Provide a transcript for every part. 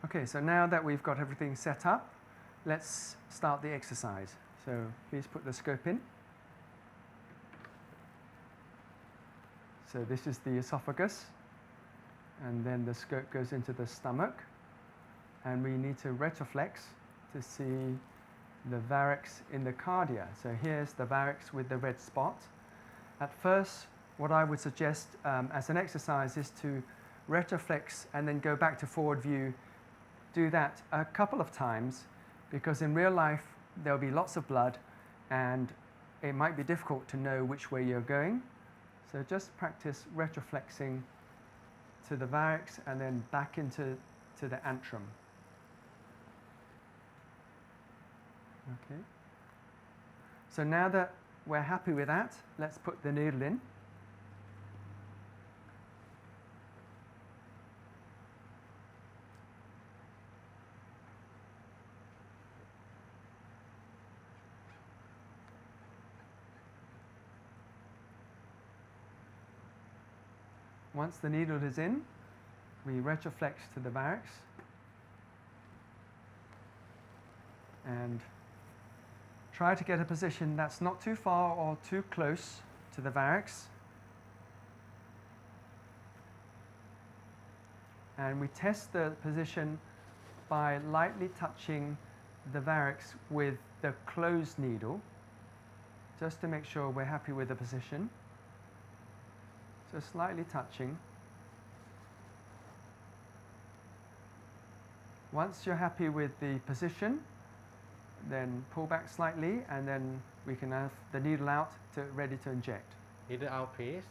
Okay, so now that we've got everything set up, let's start the exercise. So please put the scope in. So this is the esophagus, and then the scope goes into the stomach, and we need to retroflex to see the varix in the cardia. So here's the varix with the red spot. At first, what I would suggest as an exercise is to retroflex and then go back to forward view. Do that a couple of times, because in real life there'll be lots of blood and it might be difficult to know which way you're going. So just practice retroflexing to the varix and then back into the antrum. Okay. So now that we're happy with that, let's put the needle in. Once the needle is in, we retroflex to the varix and try to get a position that's not too far or too close to the varix. And we test the position by lightly touching the varix with the closed needle, just to make sure we're happy with the position. So slightly touching. Once you're happy with the position, then pull back slightly, and then we can have the needle out, ready to inject. Needle out, please.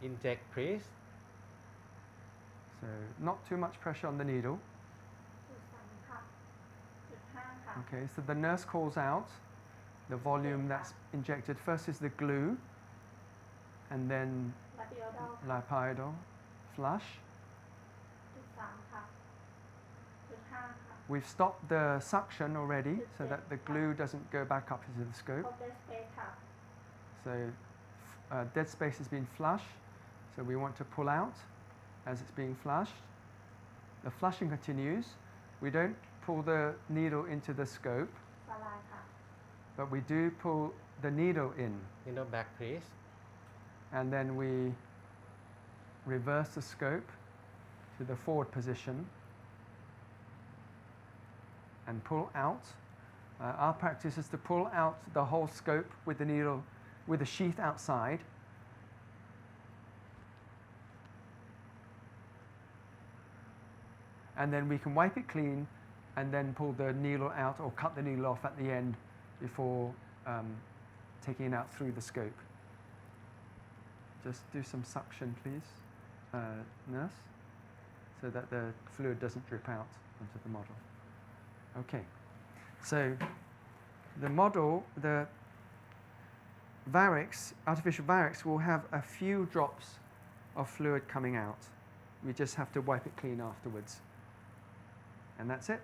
Inject, please. So not too much pressure on the needle. Okay, so the nurse calls out the volume that's injected. First is the glue, and then lipoidal flush. We've stopped the suction already so that the glue doesn't go back up into the scope. So dead space has been flushed, so we want to pull out as it's being flushed. The flushing continues. We don't pull the needle into the scope, but we do pull the needle in. Needle back, please. And then we reverse the scope to the forward position and pull out. Our practice is to pull out the whole scope with the needle, with the sheath outside. And then we can wipe it clean and then pull the needle out or cut the needle off at the end before taking it out through the scope. Just do some suction, please, nurse, so that the fluid doesn't drip out onto the model. Okay, so the model, the varix, artificial varix, will have a few drops of fluid coming out. We just have to wipe it clean afterwards. And that's it.